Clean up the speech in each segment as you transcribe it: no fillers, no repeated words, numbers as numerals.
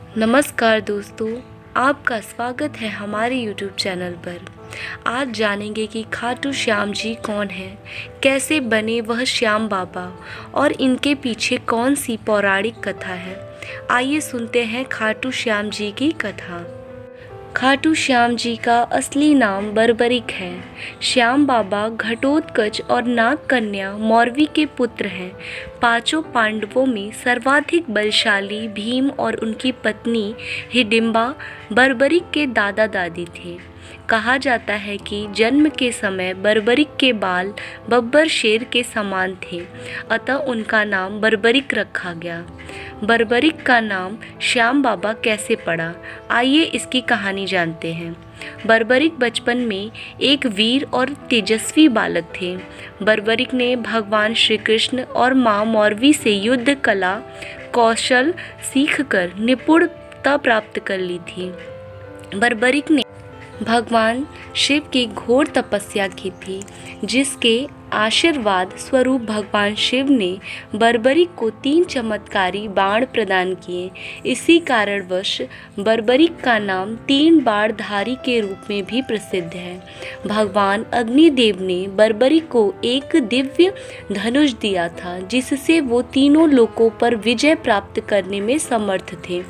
नमस्कार दोस्तों, आपका स्वागत है हमारे YouTube चैनल पर। आज जानेंगे कि खाटू श्याम जी कौन हैं, कैसे बने वह श्याम बाबा और इनके पीछे कौन सी पौराणिक कथा है। आइए सुनते हैं खाटू श्याम जी की कथा। खाटू श्याम जी का असली नाम बर्बरिक है। श्याम बाबा घटोत्कच और नाग कन्या मौरवी के पुत्र हैं। पांचों पांडवों में सर्वाधिक बलशाली भीम और उनकी पत्नी हिडिंबा बर्बरिक के दादा दादी थे। कहा जाता है कि जन्म के समय बर्बरिक के बाल बब्बर शेर के समान थे, अतः उनका नाम बर्बरिक रखा गया। बर्बरिक का नाम श्याम बाबा कैसे पड़ा, आइए इसकी कहानी जानते हैं। बर्बरिक बचपन में एक वीर और तेजस्वी बालक थे। बर्बरिक ने भगवान श्री कृष्ण और माँ मौरवी से युद्ध कला कौशल सीखकर निपुणता प्राप्त कर ली थी। बर्बरिक ने भगवान शिव की घोर तपस्या की थी, जिसके आशीर्वाद स्वरूप भगवान शिव ने बर्बरिक को 3 चमत्कारी बाण प्रदान किए। इसी कारणवश बर्बरिक का नाम 3 बाणधारी के रूप में भी प्रसिद्ध है। भगवान अग्निदेव ने बर्बरिक को एक दिव्य धनुष दिया था, जिससे वो तीनों लोकों पर विजय प्राप्त करने में समर्थ थे।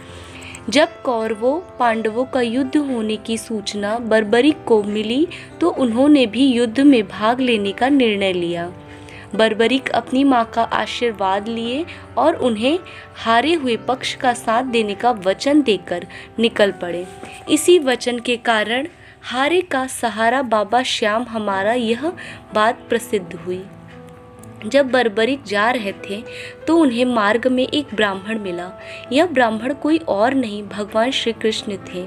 जब कौरवों पांडवों का युद्ध होने की सूचना बर्बरिक को मिली तो उन्होंने भी युद्ध में भाग लेने का निर्णय लिया। बर्बरिक अपनी मां का आशीर्वाद लिए और उन्हें हारे हुए पक्ष का साथ देने का वचन देकर निकल पड़े। इसी वचन के कारण हारे का सहारा बाबा श्याम हमारा यह बात प्रसिद्ध हुई। जब बर्बरिक जा रहे थे तो उन्हें मार्ग में एक ब्राह्मण मिला। यह ब्राह्मण कोई और नहीं भगवान श्री कृष्ण थे,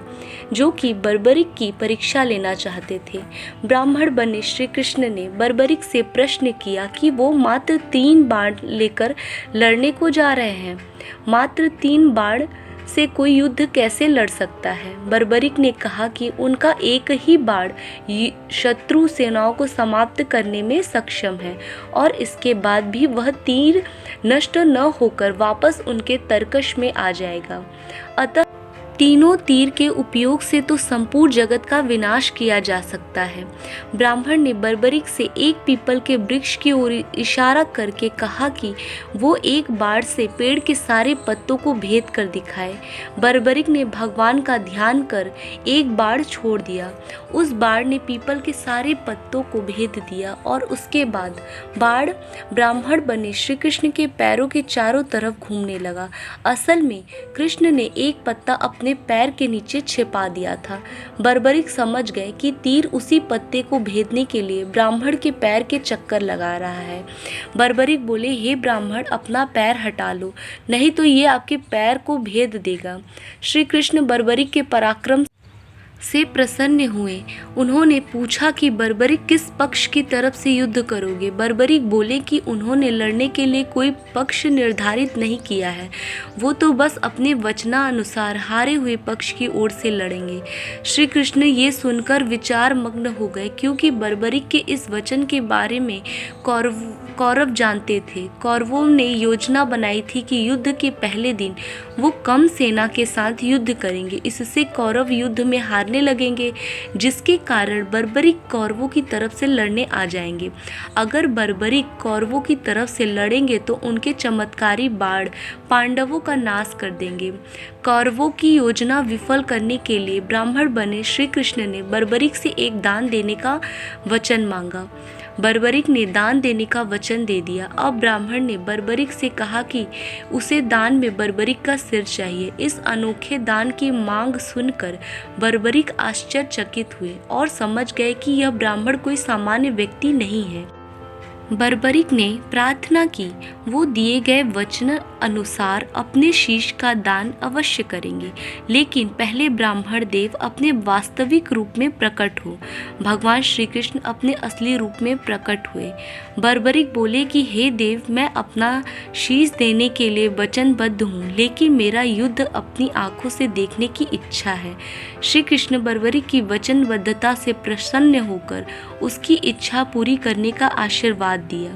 जो कि बर्बरिक की परीक्षा लेना चाहते थे। ब्राह्मण बने श्री कृष्ण ने बर्बरिक से प्रश्न किया कि वो मात्र 3 बाण लेकर लड़ने को जा रहे हैं। मात्र 3 बाण से कोई युद्ध कैसे लड़ सकता है। बर्बरिक ने कहा कि उनका एक ही बाण शत्रु सेनाओं को समाप्त करने में सक्षम है और इसके बाद भी वह तीर नष्ट न होकर वापस उनके तरकश में आ जाएगा। अतः तीनों तीर के उपयोग से तो संपूर्ण जगत का विनाश किया जा सकता है। ब्राह्मण ने बर्बरिक से एक पीपल के वृक्ष की ओर इशारा करके कहा कि वो एक बाण से पेड़ के सारे पत्तों को भेद कर दिखाए। बर्बरिक ने भगवान का ध्यान कर एक बाण छोड़ दिया। उस बाण ने पीपल के सारे पत्तों को भेद दिया और उसके बाद बाण ब्राह्मण बने श्री कृष्ण के पैरों के चारों तरफ घूमने लगा। असल में कृष्ण ने एक पत्ता अपने पैर के नीचे छिपा दिया था। बर्बरिक समझ गए कि तीर उसी पत्ते को भेदने के लिए ब्राह्मण के पैर के चक्कर लगा रहा है। बर्बरिक बोले, हे ब्राह्मण, अपना पैर हटा लो, नहीं तो ये आपके पैर को भेद देगा। श्री कृष्ण बर्बरिक के पराक्रम से प्रसन्न हुए। उन्होंने पूछा कि बर्बरिक किस पक्ष की तरफ से युद्ध करोगे। बर्बरिक बोले कि उन्होंने लड़ने के लिए कोई पक्ष निर्धारित नहीं किया है, वो तो बस अपने वचनानुसार हारे हुए पक्ष की ओर से लड़ेंगे। श्री कृष्ण ये सुनकर विचार मग्न हो गए, क्योंकि बर्बरिक के इस वचन के बारे में कौरव जानते थे। कौरवों ने योजना बनाई थी कि युद्ध के पहले दिन वो कम सेना के साथ युद्ध करेंगे, इससे कौरव युद्ध में हारने लगेंगे, जिसके कारण बर्बरिक कौरवों की तरफ से लड़ने आ जाएंगे। अगर बर्बरिक कौरवों की तरफ से लड़ेंगे तो उनके चमत्कारी बाण पांडवों का नाश कर देंगे। कौरवों की योजना विफल करने के लिए ब्राह्मण बने श्री कृष्ण ने बर्बरिक से एक दान देने का वचन मांगा। बर्बरिक ने दान देने का वचन दे दिया। अब ब्राह्मण ने बर्बरिक से कहा कि उसे दान में बर्बरिक का सिर चाहिए। इस अनोखे दान की मांग सुनकर बर्बरिक आश्चर्यचकित हुए और समझ गए कि यह ब्राह्मण कोई सामान्य व्यक्ति नहीं है। बर्बरिक ने प्रार्थना की, वो दिए गए वचन अनुसार अपने शीश का दान अवश्य करेंगे, लेकिन पहले ब्राह्मण देव अपने वास्तविक रूप में प्रकट हो। भगवान श्री कृष्ण अपने असली रूप में प्रकट हुए। बर्बरिक बोले कि हे देव, मैं अपना शीश देने के लिए वचनबद्ध हूँ, लेकिन मेरा युद्ध अपनी आंखों से देखने की इच्छा है। श्री कृष्ण बर्बरिक की वचनबद्धता से प्रसन्न होकर उसकी इच्छा पूरी करने का आशीर्वाद दिया।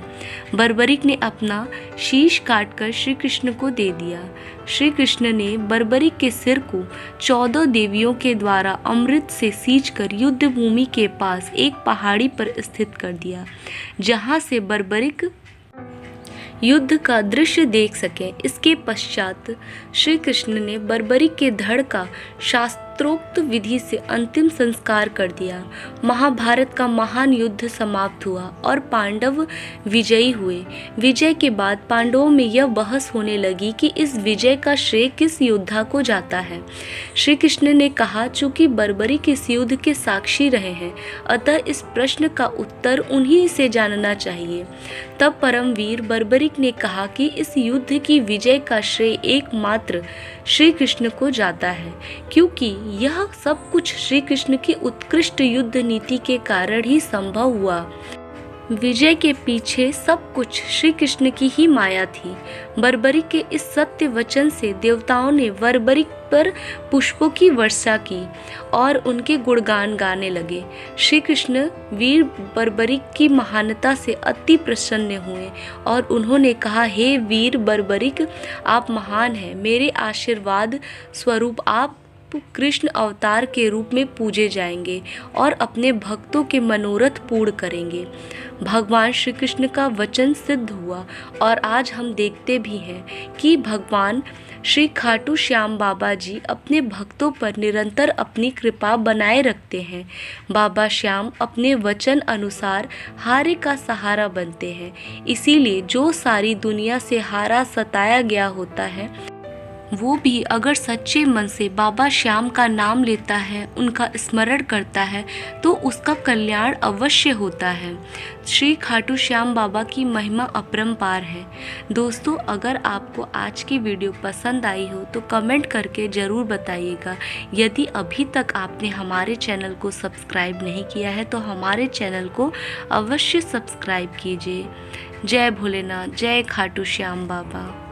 बर्बरिक ने अपना शीश काटकर श्री कृष्ण कृष्ण को दे दिया। श्री कृष्ण ने बर्बरिक के सिर को 14 देवियों के द्वारा अमृत से सींचकर युद्ध भूमि के पास एक पहाड़ी पर स्थित कर दिया, जहां से बर्बरिक युद्ध का दृश्य देख सकें। इसके पश्चात श्री कृष्ण ने बर्बरिक के धड़ का शास्त्रोक्त विधि से अंतिम संस्कार कर दिया। महाभारत का महान युद्ध समाप्त हुआ और पांडव विजयी हुए। विजय के बाद पांडवों में यह बहस होने लगी कि इस विजय का श्रेय किस योद्धा को जाता है। श्री कृष्ण ने कहा, चूंकि बर्बरिक इस युद्ध के साक्षी रहे हैं, अतः इस प्रश्न का उत्तर उन्हीं से जानना चाहिए। तब परमवीर बर्बरिक ने कहा कि इस युद्ध की विजय का श्रेय एकमात्र श्री कृष्ण को जाता है, क्योंकि यह सब कुछ श्री कृष्ण की उत्कृष्ट युद्ध नीति के कारण ही संभव हुआ। विजय के पीछे सब कुछ श्री कृष्ण की ही माया थी। बर्बरिक के इस सत्य वचन से देवताओं ने बर्बरिक पर पुष्पों की वर्षा की और उनके गुणगान गाने लगे। श्री कृष्ण वीर बर्बरिक की महानता से अति प्रसन्न हुए और उन्होंने कहा, हे वीर बर्बरिक, आप महान हैं। मेरे आशीर्वाद स्वरूप आप कृष्ण अवतार के रूप में पूजे जाएंगे और अपने भक्तों के मनोरथ पूर्ण करेंगे। भगवान श्री कृष्ण का वचन सिद्ध हुआ और आज हम देखते भी हैं कि भगवान श्री खाटू श्याम बाबा जी अपने भक्तों पर निरंतर अपनी कृपा बनाए रखते हैं। बाबा श्याम अपने वचन अनुसार हारे का सहारा बनते हैं। इसीलिए जो सारी दुनिया से हारा सताया गया होता है, वो भी अगर सच्चे मन से बाबा श्याम का नाम लेता है, उनका स्मरण करता है, तो उसका कल्याण अवश्य होता है। श्री खाटू श्याम बाबा की महिमा अपरंपार है। दोस्तों, अगर आपको आज की वीडियो पसंद आई हो तो कमेंट करके ज़रूर बताइएगा। यदि अभी तक आपने हमारे चैनल को सब्सक्राइब नहीं किया है तो हमारे चैनल को अवश्य सब्सक्राइब कीजिए। जय भोलेनाथ, जय खाटू श्याम बाबा।